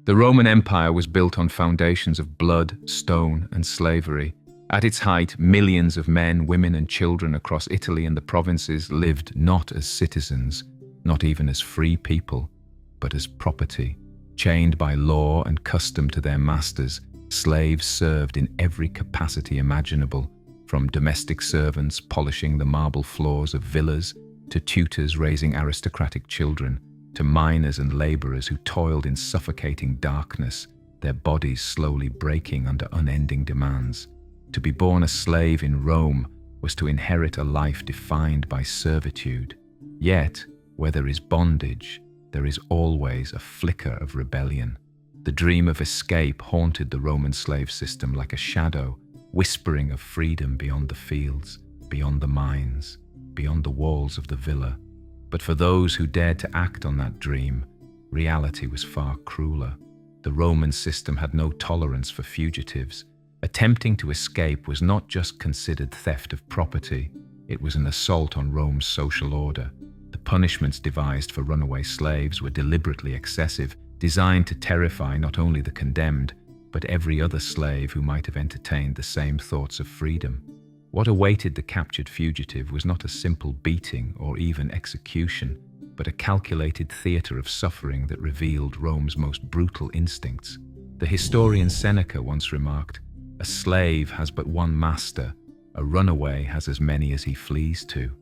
The Roman Empire was built on foundations of blood, stone, and slavery. At its height, millions of men, women, and children across Italy and the provinces lived not as citizens, not even as free people, but as property. Chained by law and custom to their masters, slaves served in every capacity imaginable, from domestic servants polishing the marble floors of villas, to tutors raising aristocratic children, to miners and laborers who toiled in suffocating darkness, their bodies slowly breaking under unending demands. To be born a slave in Rome was to inherit a life defined by servitude. Yet, where there is bondage, there is always a flicker of rebellion. The dream of escape haunted the Roman slave system like a shadow, whispering of freedom beyond the fields, beyond the mines, beyond the walls of the villa. But for those who dared to act on that dream, reality was far crueler. The Roman system had no tolerance for fugitives. Attempting to escape was not just considered theft of property, it was an assault on Rome's social order. The punishments devised for runaway slaves were deliberately excessive, designed to terrify not only the condemned, but every other slave who might have entertained the same thoughts of freedom. What awaited the captured fugitive was not a simple beating or even execution, but a calculated theatre of suffering that revealed Rome's most brutal instincts. The historian Seneca once remarked, "A slave has but one master, a runaway has as many as he flees to."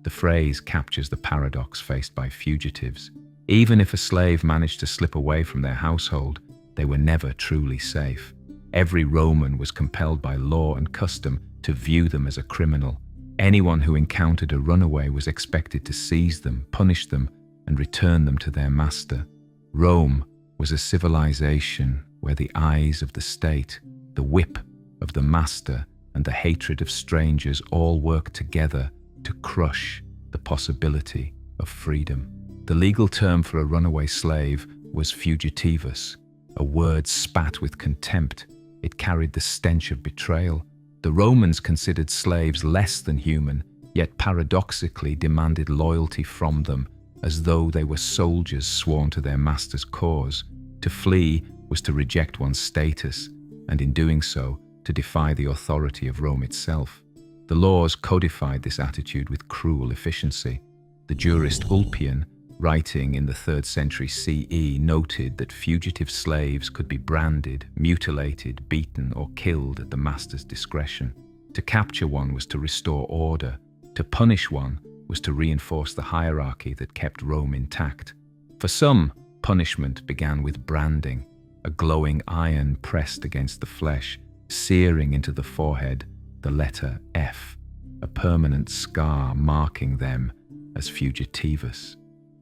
The phrase captures the paradox faced by fugitives. Even if a slave managed to slip away from their household, they were never truly safe. Every Roman was compelled by law and custom to view them as a criminal. Anyone who encountered a runaway was expected to seize them, punish them, and return them to their master. Rome was a civilization where the eyes of the state, the whip of the master, and the hatred of strangers all worked together to crush the possibility of freedom. The legal term for a runaway slave was fugitivus, a word spat with contempt. It carried the stench of betrayal. The Romans considered slaves less than human, yet paradoxically demanded loyalty from them, as though they were soldiers sworn to their master's cause. To flee was to reject one's status, and in doing so, to defy the authority of Rome itself. The laws codified this attitude with cruel efficiency. The jurist Ulpian, writing in the 3rd century CE, noted that fugitive slaves could be branded, mutilated, beaten, or killed at the master's discretion. To capture one was to restore order. To punish one was to reinforce the hierarchy that kept Rome intact. For some, punishment began with branding, a glowing iron pressed against the flesh, searing into the forehead the letter F, a permanent scar marking them as fugitivus.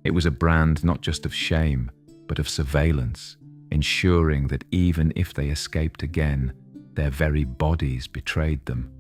It was a brand not just of shame, but of surveillance, ensuring that even if they escaped again, their very bodies betrayed them.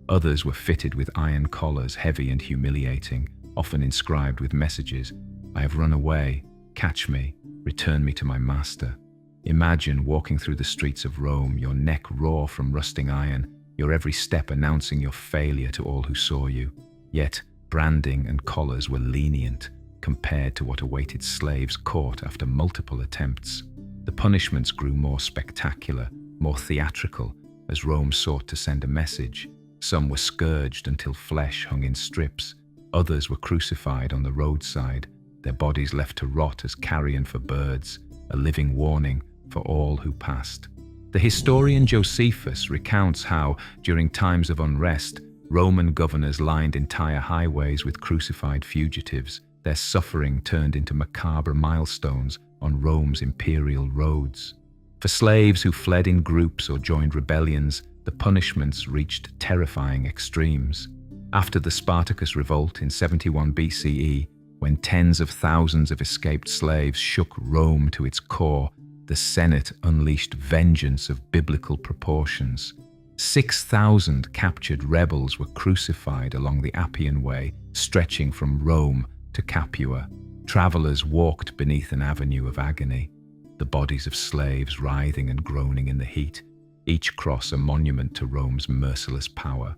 Others were fitted with iron collars, heavy and humiliating, often inscribed with messages, "I have run away, catch me, return me to my master." Imagine walking through the streets of Rome, your neck raw from rusting iron, your every step announcing your failure to all who saw you. Yet, branding and collars were lenient compared to what awaited slaves caught after multiple attempts. The punishments grew more spectacular, more theatrical, as Rome sought to send a message. Some were scourged until flesh hung in strips. Others were crucified on the roadside, their bodies left to rot as carrion for birds, a living warning for all who passed. The historian Josephus recounts how, during times of unrest, Roman governors lined entire highways with crucified fugitives. Their suffering turned into macabre milestones on Rome's imperial roads. For slaves who fled in groups or joined rebellions, the punishments reached terrifying extremes. After the Spartacus revolt in 71 BCE, when tens of thousands of escaped slaves shook Rome to its core, the Senate unleashed vengeance of biblical proportions. 6,000 captured rebels were crucified along the Appian Way, stretching from Rome to Capua. Travelers walked beneath an avenue of agony, the bodies of slaves writhing and groaning in the heat, each cross a monument to Rome's merciless power.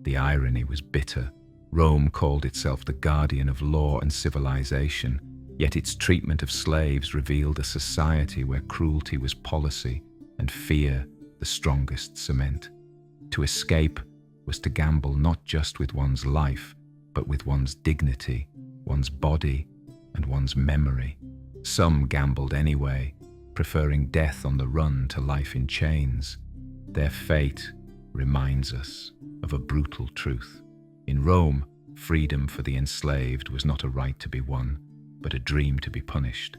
The irony was bitter. Rome called itself the guardian of law and civilization, Yet its treatment of slaves revealed a society where cruelty was policy and fear the strongest cement. To escape was to gamble not just with one's life, but with one's dignity, one's body, and one's memory. Some gambled anyway, preferring death on the run to life in chains. Their fate reminds us of a brutal truth. In Rome, freedom for the enslaved was not a right to be won, but a dream to be punished.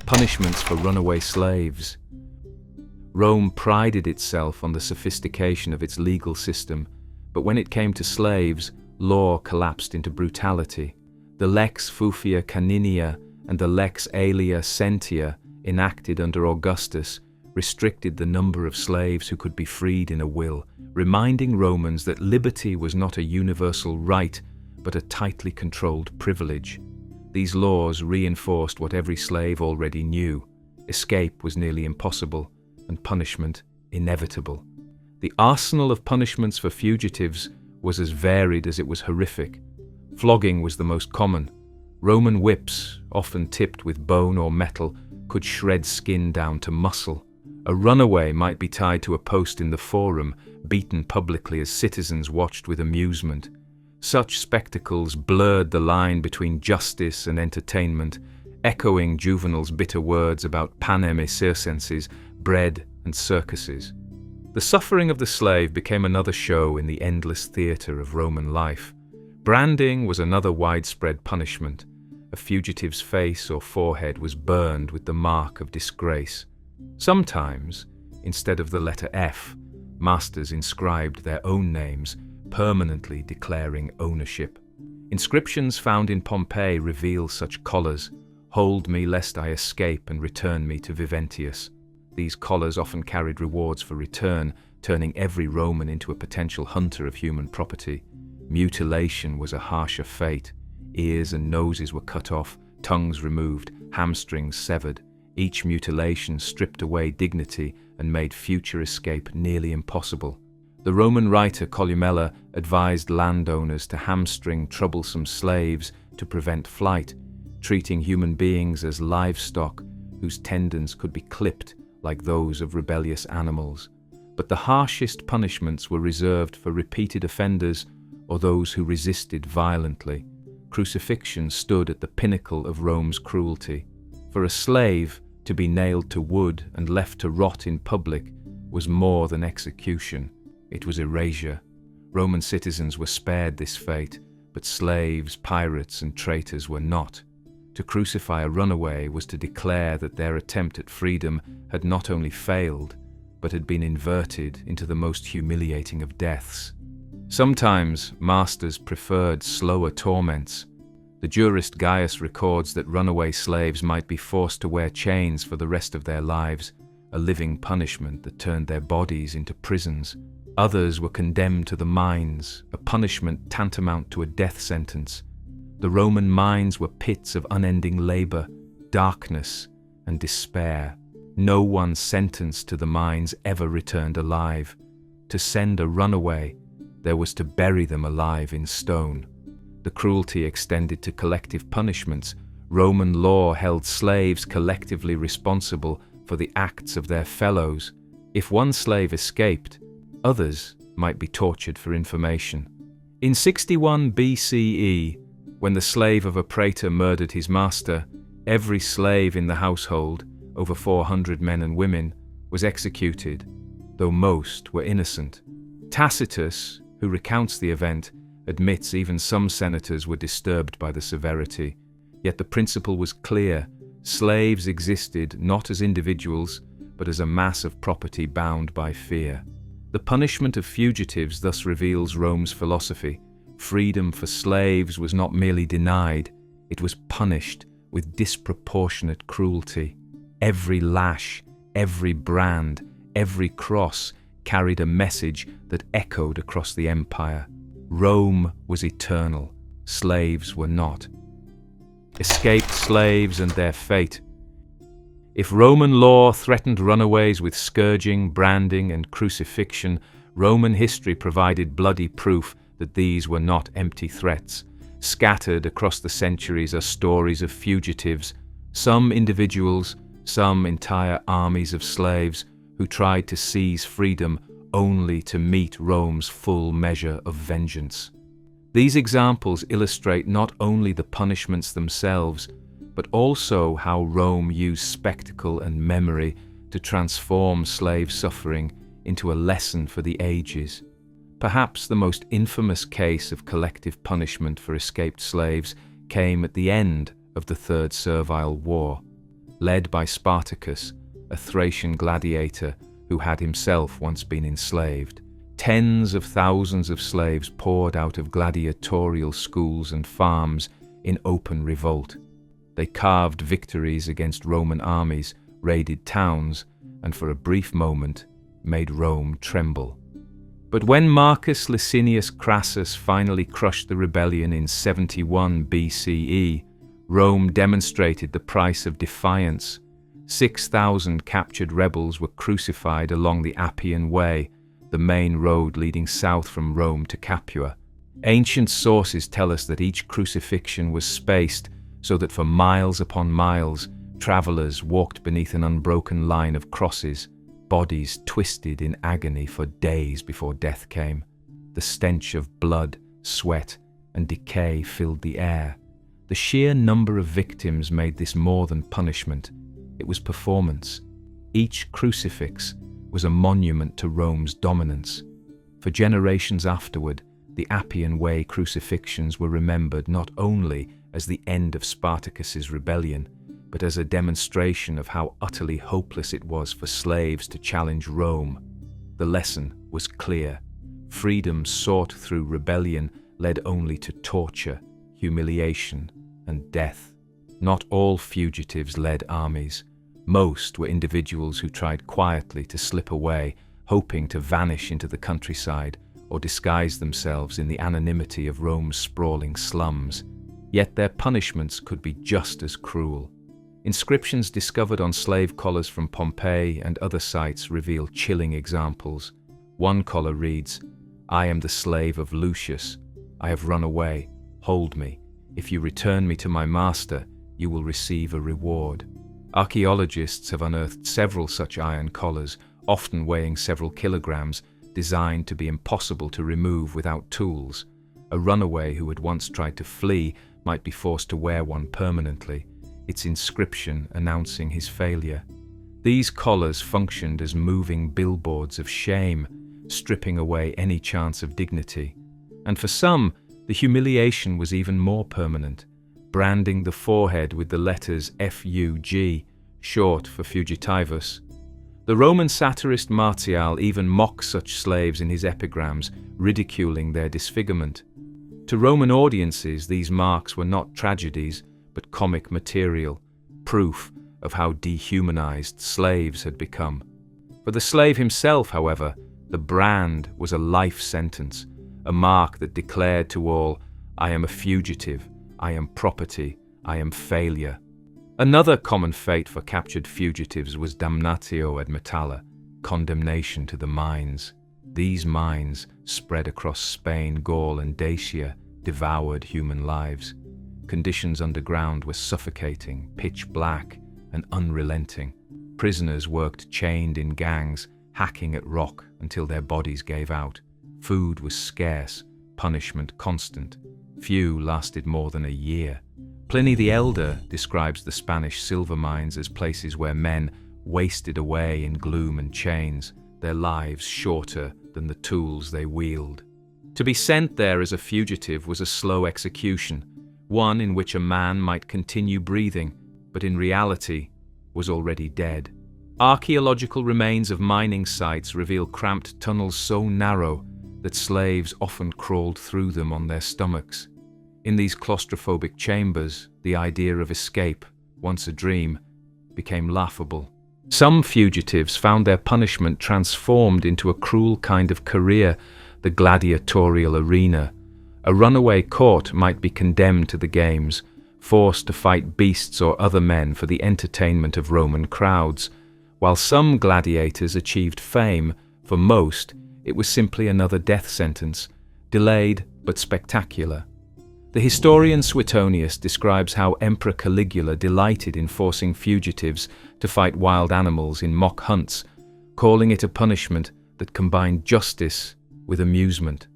Punishments for runaway slaves. Rome prided itself on the sophistication of its legal system, but when it came to slaves, law collapsed into brutality. The Lex Fufia Caninia and the Lex Aelia Sentia, enacted under Augustus, restricted the number of slaves who could be freed in a will, reminding Romans that liberty was not a universal right, but a tightly controlled privilege. These laws reinforced what every slave already knew. Escape was nearly impossible, and punishment inevitable. The arsenal of punishments for fugitives was as varied as it was horrific. Flogging was the most common. Roman whips, often tipped with bone or metal, could shred skin down to muscle. A runaway might be tied to a post in the forum, beaten publicly as citizens watched with amusement. Such spectacles blurred the line between justice and entertainment, echoing juveniles' bitter words about panem et circenses, bread and circuses. The suffering of the slave became another show in the endless theatre of Roman life. Branding was another widespread punishment. A fugitive's face or forehead was burned with the mark of disgrace. Sometimes, instead of the letter F, masters inscribed their own names, permanently declaring ownership. Inscriptions found in Pompeii reveal such collars: "Hold me lest I escape and return me to Viventius." These collars often carried rewards for return, turning every Roman into a potential hunter of human property. Mutilation was a harsher fate. Ears and noses were cut off, tongues removed, hamstrings severed. Each mutilation stripped away dignity and made future escape nearly impossible. The Roman writer Columella advised landowners to hamstring troublesome slaves to prevent flight, treating human beings as livestock whose tendons could be clipped like those of rebellious animals. But the harshest punishments were reserved for repeated offenders or those who resisted violently. Crucifixion stood at the pinnacle of Rome's cruelty. For a slave to be nailed to wood and left to rot in public was more than execution. It was erasure. Roman citizens were spared this fate, but slaves, pirates, and traitors were not. To crucify a runaway was to declare that their attempt at freedom had not only failed, but had been inverted into the most humiliating of deaths. Sometimes masters preferred slower torments. The jurist Gaius records that runaway slaves might be forced to wear chains for the rest of their lives, a living punishment that turned their bodies into prisons. Others were condemned to the mines, a punishment tantamount to a death sentence. The Roman mines were pits of unending labor, darkness, and despair. No one sentenced to the mines ever returned alive. To send a runaway, there was to bury them alive in stone. The cruelty extended to collective punishments. Roman law held slaves collectively responsible for the acts of their fellows. If one slave escaped, others might be tortured for information. In 61 BCE, when the slave of a praetor murdered his master, every slave in the household, over 400 men and women, was executed, though most were innocent. Tacitus, who recounts the event, admits even some senators were disturbed by the severity. Yet the principle was clear: slaves existed not as individuals, but as a mass of property bound by fear. The punishment of fugitives thus reveals Rome's philosophy. Freedom for slaves was not merely denied, it was punished with disproportionate cruelty. Every lash, every brand, every cross carried a message that echoed across the empire. Rome was eternal, slaves were not. Escaped slaves and their fate. If Roman law threatened runaways with scourging, branding, and crucifixion, Roman history provided bloody proof that these were not empty threats. Scattered across the centuries are stories of fugitives, some individuals, some entire armies of slaves who tried to seize freedom only to meet Rome's full measure of vengeance. These examples illustrate not only the punishments themselves, but also how Rome used spectacle and memory to transform slave suffering into a lesson for the ages. Perhaps the most infamous case of collective punishment for escaped slaves came at the end of the Third Servile War, led by Spartacus, a Thracian gladiator who had himself once been enslaved. Tens of thousands of slaves poured out of gladiatorial schools and farms in open revolt. They carved victories against Roman armies, raided towns, and for a brief moment made Rome tremble. But when Marcus Licinius Crassus finally crushed the rebellion in 71 BCE, Rome demonstrated the price of defiance. 6,000 captured rebels were crucified along the Appian Way, the main road leading south from Rome to Capua. Ancient sources tell us that each crucifixion was spaced so that for miles upon miles, travelers walked beneath an unbroken line of crosses, bodies twisted in agony for days before death came. The stench of blood, sweat, and decay filled the air. The sheer number of victims made this more than punishment. It was performance. Each crucifix was a monument to Rome's dominance. For generations afterward, the Appian Way crucifixions were remembered not only as the end of Spartacus's rebellion, but as a demonstration of how utterly hopeless it was for slaves to challenge Rome. The lesson was clear. Freedom sought through rebellion led only to torture, humiliation, and death. Not all fugitives led armies. Most were individuals who tried quietly to slip away, hoping to vanish into the countryside or disguise themselves in the anonymity of Rome's sprawling slums. Yet their punishments could be just as cruel. Inscriptions discovered on slave collars from Pompeii and other sites reveal chilling examples. One collar reads, "I am the slave of Lucius. I have run away. Hold me. If you return me to my master, you will receive a reward." Archaeologists have unearthed several such iron collars, often weighing several kilograms, designed to be impossible to remove without tools. A runaway who had once tried to flee might be forced to wear one permanently, its inscription announcing his failure. These collars functioned as moving billboards of shame, stripping away any chance of dignity. And for some, the humiliation was even more permanent, branding the forehead with the letters FUG, short for fugitivus. The Roman satirist Martial even mocked such slaves in his epigrams, ridiculing their disfigurement. To Roman audiences, these marks were not tragedies, but comic material, proof of how dehumanized slaves had become. For the slave himself, however, the brand was a life sentence, a mark that declared to all, "I am a fugitive, I am property, I am failure." Another common fate for captured fugitives was damnatio ad metalla, condemnation to the mines. These mines, spread across Spain, Gaul, and Dacia, devoured human lives. Conditions underground were suffocating, pitch black, and unrelenting. Prisoners worked chained in gangs, hacking at rock until their bodies gave out. Food was scarce, punishment constant. Few lasted more than a year. Pliny the Elder describes the Spanish silver mines as places where men wasted away in gloom and chains, their lives shorter than the tools they wield. To be sent there as a fugitive was a slow execution, one in which a man might continue breathing, but in reality was already dead. Archaeological remains of mining sites reveal cramped tunnels so narrow that slaves often crawled through them on their stomachs. In these claustrophobic chambers, the idea of escape, once a dream, became laughable. Some fugitives found their punishment transformed into a cruel kind of career, the gladiatorial arena. A runaway caught might be condemned to the games, forced to fight beasts or other men for the entertainment of Roman crowds. While some gladiators achieved fame, for most, it was simply another death sentence, delayed but spectacular. The historian Suetonius describes how Emperor Caligula delighted in forcing fugitives to fight wild animals in mock hunts, calling it a punishment that combined justice with amusement.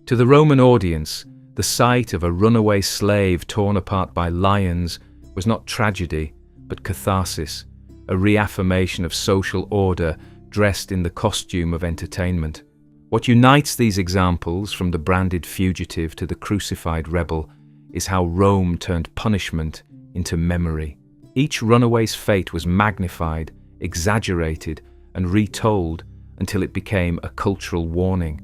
To the Roman audience, the sight of a runaway slave torn apart by lions was not tragedy, but catharsis, a reaffirmation of social order dressed in the costume of entertainment. What unites these examples, from the branded fugitive to the crucified rebel, is how Rome turned punishment into memory. Each runaway's fate was magnified, exaggerated, and retold until it became a cultural warning.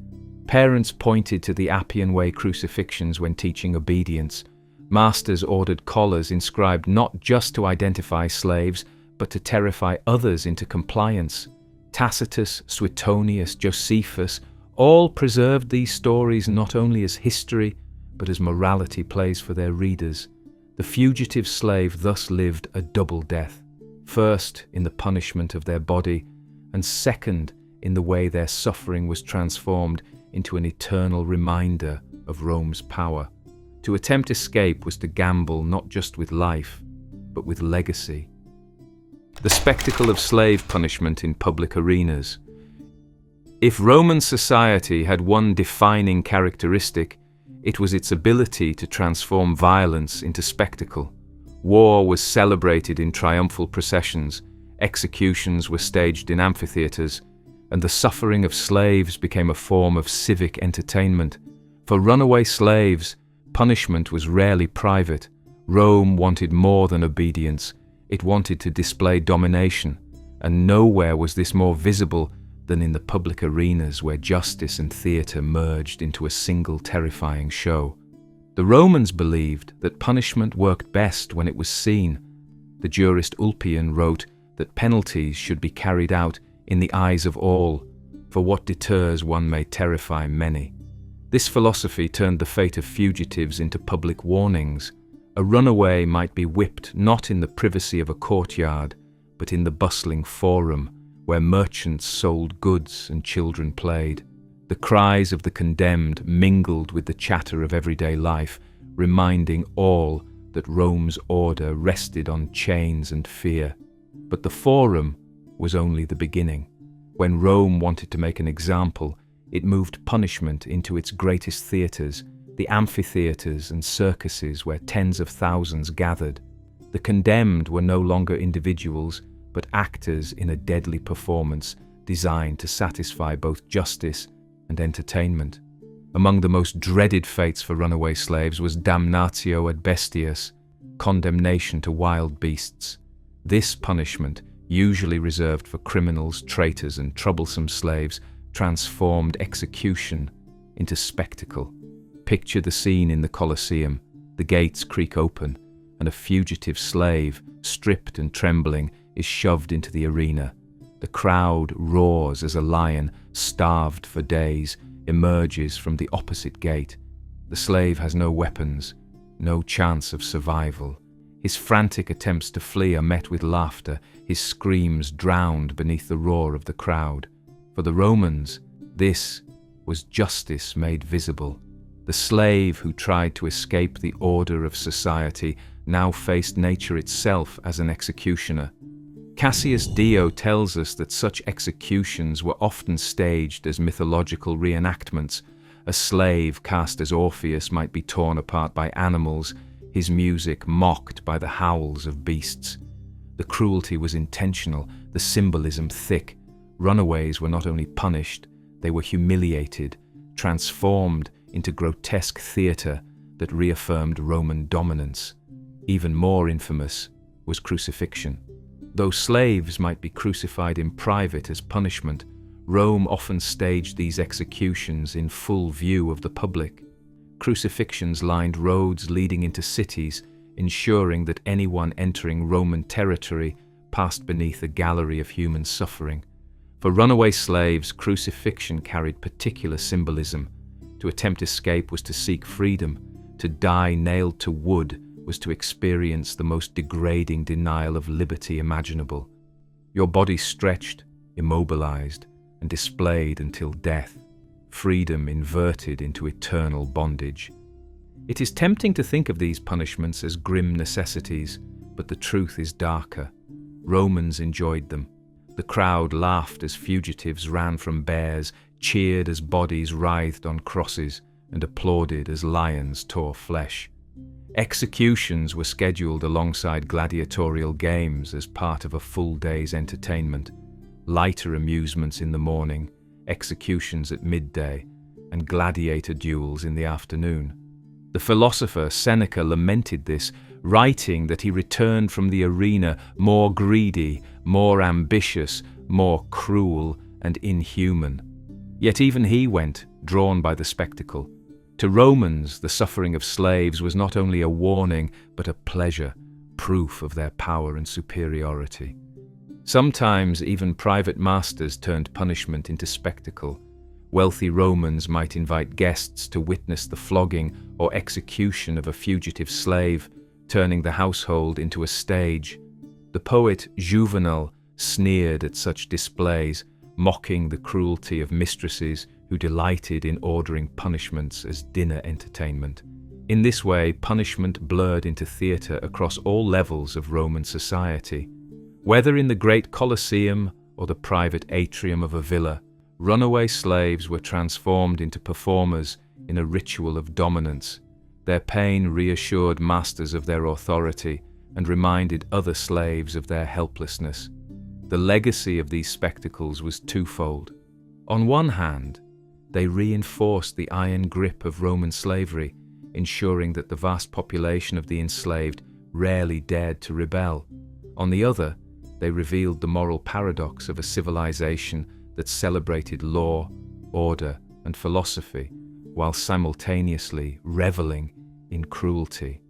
Parents pointed to the Appian Way crucifixions when teaching obedience. Masters ordered collars inscribed not just to identify slaves, but to terrify others into compliance. Tacitus, Suetonius, Josephus all preserved these stories not only as history, but as morality plays for their readers. The fugitive slave thus lived a double death, first in the punishment of their body, and second in the way their suffering was transformed into an eternal reminder of Rome's power. To attempt escape was to gamble not just with life, but with legacy. The spectacle of slave punishment in public arenas. If Roman society had one defining characteristic, it was its ability to transform violence into spectacle. War was celebrated in triumphal processions, executions were staged in amphitheaters, and the suffering of slaves became a form of civic entertainment. For runaway slaves, punishment was rarely private. Rome wanted more than obedience. It wanted to display domination, and nowhere was this more visible than in the public arenas where justice and theatre merged into a single terrifying show. The Romans believed that punishment worked best when it was seen. The jurist Ulpian wrote that penalties should be carried out in the eyes of all, for what deters one may terrify many. This philosophy turned the fate of fugitives into public warnings. A runaway might be whipped not in the privacy of a courtyard, but in the bustling forum, where merchants sold goods and children played. The cries of the condemned mingled with the chatter of everyday life, reminding all that Rome's order rested on chains and fear. But the forum was only the beginning. When Rome wanted to make an example, it moved punishment into its greatest theatres, the amphitheatres and circuses where tens of thousands gathered. The condemned were no longer individuals, but actors in a deadly performance designed to satisfy both justice and entertainment. Among the most dreaded fates for runaway slaves was damnatio ad bestias, condemnation to wild beasts. This punishment, usually reserved for criminals, traitors, and troublesome slaves, transformed execution into spectacle. Picture the scene in the Colosseum. The gates creak open, and a fugitive slave, stripped and trembling, is shoved into the arena. The crowd roars as a lion, starved for days, emerges from the opposite gate. The slave has no weapons, no chance of survival. His frantic attempts to flee are met with laughter, his screams drowned beneath the roar of the crowd. For the Romans, this was justice made visible. The slave who tried to escape the order of society now faced nature itself as an executioner. Cassius Dio tells us that such executions were often staged as mythological reenactments. A slave cast as Orpheus might be torn apart by animals, his music mocked by the howls of beasts. The cruelty was intentional, the symbolism thick. Runaways were not only punished, they were humiliated, transformed into grotesque theatre that reaffirmed Roman dominance. Even more infamous was crucifixion. Though slaves might be crucified in private as punishment, Rome often staged these executions in full view of the public. Crucifixions lined roads leading into cities, ensuring that anyone entering Roman territory passed beneath a gallery of human suffering. For runaway slaves, crucifixion carried particular symbolism. To attempt escape was to seek freedom. To die nailed to wood was to experience the most degrading denial of liberty imaginable. Your body stretched, immobilized, and displayed until death, freedom inverted into eternal bondage. It is tempting to think of these punishments as grim necessities, but the truth is darker. Romans enjoyed them. The crowd laughed as fugitives ran from bears, cheered as bodies writhed on crosses, and applauded as lions tore flesh. Executions were scheduled alongside gladiatorial games as part of a full day's entertainment, lighter amusements in the morning, executions at midday, and gladiator duels in the afternoon. The philosopher Seneca lamented this, writing that he returned from the arena more greedy, more ambitious, more cruel and inhuman. Yet even he went, drawn by the spectacle. To Romans, the suffering of slaves was not only a warning, but a pleasure, proof of their power and superiority. Sometimes even private masters turned punishment into spectacle. Wealthy Romans might invite guests to witness the flogging or execution of a fugitive slave, turning the household into a stage. The poet Juvenal sneered at such displays, mocking the cruelty of mistresses who delighted in ordering punishments as dinner entertainment. In this way, punishment blurred into theatre across all levels of Roman society. Whether in the great Colosseum or the private atrium of a villa, runaway slaves were transformed into performers in a ritual of dominance. Their pain reassured masters of their authority and reminded other slaves of their helplessness. The legacy of these spectacles was twofold. On one hand, they reinforced the iron grip of Roman slavery, ensuring that the vast population of the enslaved rarely dared to rebel. On the other, they revealed the moral paradox of a civilization that celebrated law, order, and philosophy, while simultaneously reveling in cruelty.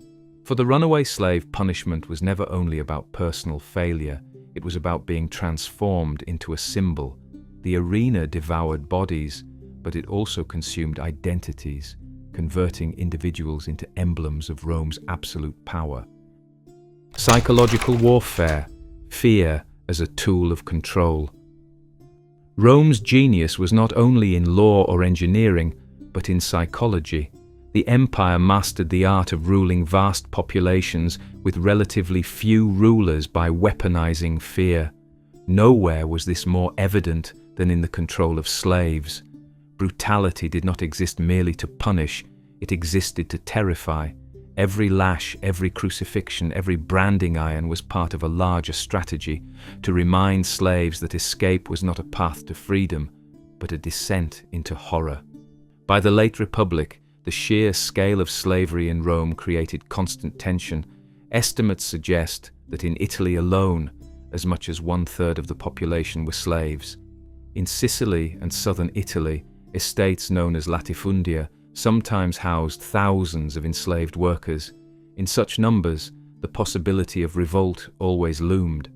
For the runaway slave, punishment was never only about personal failure, it was about being transformed into a symbol. The arena devoured bodies, but it also consumed identities, converting individuals into emblems of Rome's absolute power. Psychological warfare, fear as a tool of control. Rome's genius was not only in law or engineering, but in psychology. The empire mastered the art of ruling vast populations with relatively few rulers by weaponizing fear. Nowhere was this more evident than in the control of slaves. Brutality did not exist merely to punish, it existed to terrify. Every lash, every crucifixion, every branding iron was part of a larger strategy to remind slaves that escape was not a path to freedom, but a descent into horror. By the late Republic, the sheer scale of slavery in Rome created constant tension. Estimates suggest that in Italy alone, as much as 1/3 of the population were slaves. In Sicily and southern Italy, estates known as latifundia sometimes housed thousands of enslaved workers. In such numbers, the possibility of revolt always loomed.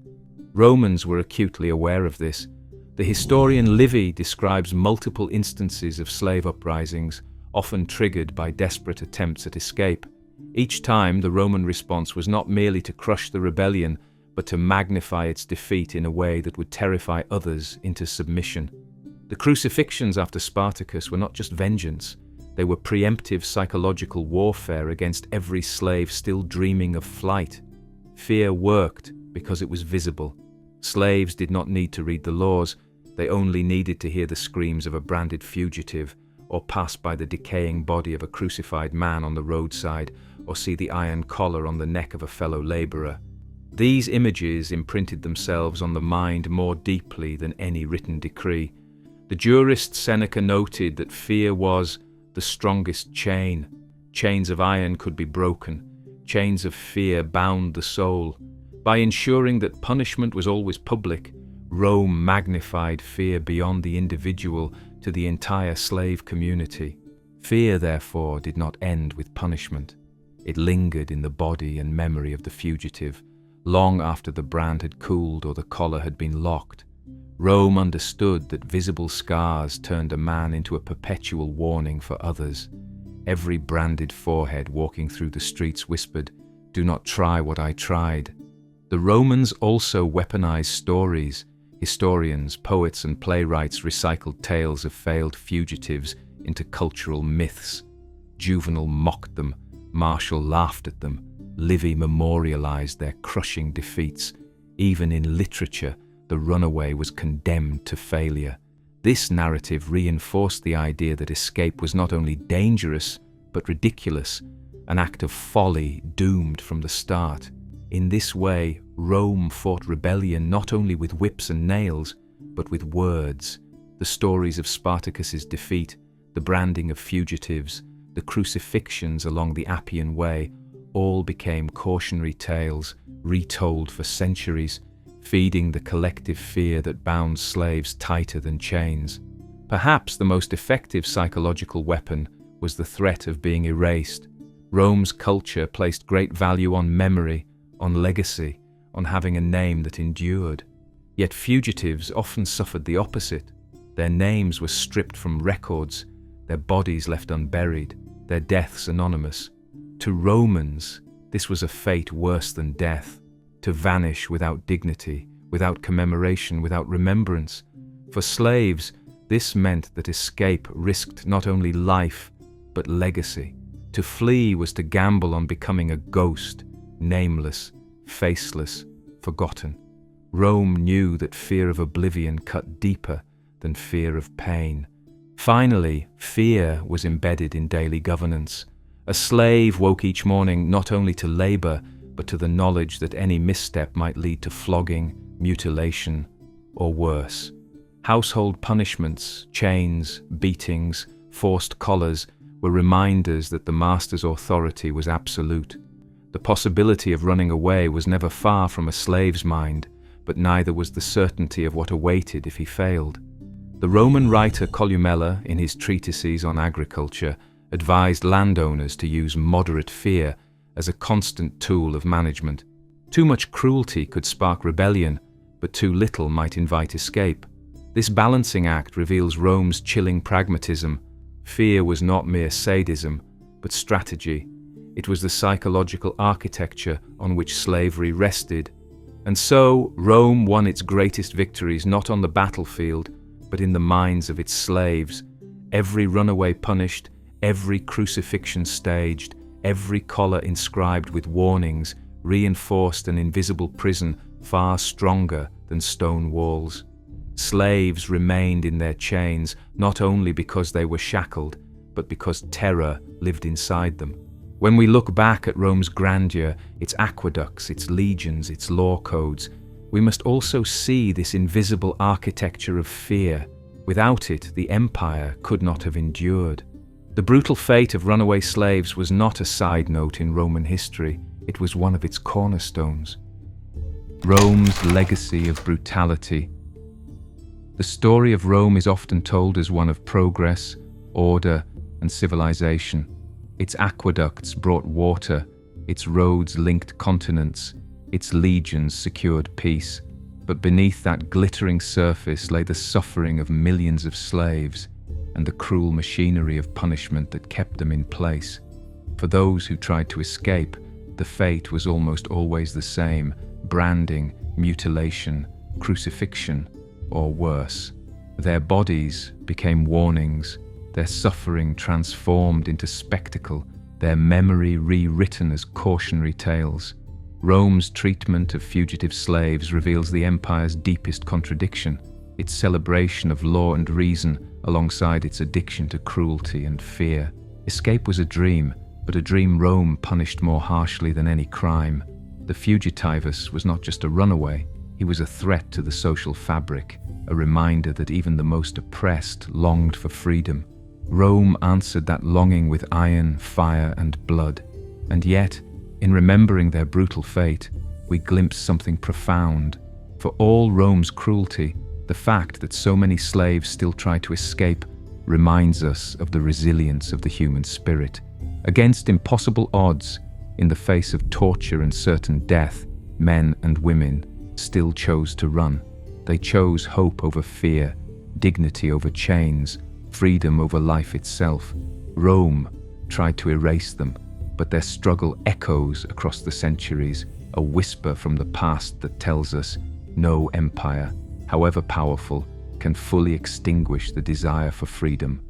Romans were acutely aware of this. The historian Livy describes multiple instances of slave uprisings, often triggered by desperate attempts at escape. Each time, the Roman response was not merely to crush the rebellion, but to magnify its defeat in a way that would terrify others into submission. The crucifixions after Spartacus were not just vengeance. They were preemptive psychological warfare against every slave still dreaming of flight. Fear worked because it was visible. Slaves did not need to read the laws, they only needed to hear the screams of a branded fugitive, or pass by the decaying body of a crucified man on the roadside, or see the iron collar on the neck of a fellow laborer. These images imprinted themselves on the mind more deeply than any written decree. The jurist Seneca noted that fear was the strongest chain. Chains of iron could be broken. Chains of fear bound the soul. By ensuring that punishment was always public, Rome magnified fear beyond the individual to the entire slave community. Fear, therefore, did not end with punishment. It lingered in the body and memory of the fugitive, long after the brand had cooled or the collar had been locked. Rome understood that visible scars turned a man into a perpetual warning for others. Every branded forehead walking through the streets whispered, "Do not try what I tried." The Romans also weaponized stories. Historians, poets, and playwrights recycled tales of failed fugitives into cultural myths. Juvenal mocked them, Marshall laughed at them. Livy memorialized their crushing defeats. Even in literature, the runaway was condemned to failure. This narrative reinforced the idea that escape was not only dangerous, but ridiculous, an act of folly doomed from the start. In this way, Rome fought rebellion not only with whips and nails, but with words. The stories of Spartacus's defeat, the branding of fugitives, the crucifixions along the Appian Way, all became cautionary tales, retold for centuries, feeding the collective fear that bound slaves tighter than chains. Perhaps the most effective psychological weapon was the threat of being erased. Rome's culture placed great value on memory, on legacy, on having a name that endured. Yet fugitives often suffered the opposite. Their names were stripped from records, their bodies left unburied, their deaths anonymous. To Romans, this was a fate worse than death, to vanish without dignity, without commemoration, without remembrance. For slaves, this meant that escape risked not only life, but legacy. To flee was to gamble on becoming a ghost, nameless, faceless, forgotten. Rome knew that fear of oblivion cut deeper than fear of pain. Finally, fear was embedded in daily governance. A slave woke each morning not only to labor, but to the knowledge that any misstep might lead to flogging, mutilation, or worse. Household punishments, chains, beatings, forced collars were reminders that the master's authority was absolute. The possibility of running away was never far from a slave's mind, but neither was the certainty of what awaited if he failed. The Roman writer Columella, in his treatises on agriculture, advised landowners to use moderate fear as a constant tool of management. Too much cruelty could spark rebellion, but too little might invite escape. This balancing act reveals Rome's chilling pragmatism. Fear was not mere sadism, but strategy. It was the psychological architecture on which slavery rested. And so, Rome won its greatest victories not on the battlefield, but in the minds of its slaves. Every runaway punished, every crucifixion staged, every collar inscribed with warnings, reinforced an invisible prison far stronger than stone walls. Slaves remained in their chains not only because they were shackled, but because terror lived inside them. When we look back at Rome's grandeur, its aqueducts, its legions, its law codes, we must also see this invisible architecture of fear. Without it, the empire could not have endured. The brutal fate of runaway slaves was not a side note in Roman history, it was one of its cornerstones. Rome's legacy of brutality. The story of Rome is often told as one of progress, order, and civilization. Its aqueducts brought water, its roads linked continents, its legions secured peace. But beneath that glittering surface lay the suffering of millions of slaves and the cruel machinery of punishment that kept them in place. For those who tried to escape, the fate was almost always the same: branding, mutilation, crucifixion, or worse. Their bodies became warnings, their suffering transformed into spectacle, their memory rewritten as cautionary tales. Rome's treatment of fugitive slaves reveals the empire's deepest contradiction, its celebration of law and reason alongside its addiction to cruelty and fear. Escape was a dream, but a dream Rome punished more harshly than any crime. The fugitivus was not just a runaway, he was a threat to the social fabric, a reminder that even the most oppressed longed for freedom. Rome answered that longing with iron, fire, and blood. And yet, in remembering their brutal fate, we glimpse something profound. For all Rome's cruelty, the fact that so many slaves still tried to escape reminds us of the resilience of the human spirit. Against impossible odds, in the face of torture and certain death, men and women still chose to run. They chose hope over fear, dignity over chains, freedom over life itself. Rome tried to erase them, but their struggle echoes across the centuries, a whisper from the past that tells us no empire, however powerful, can fully extinguish the desire for freedom.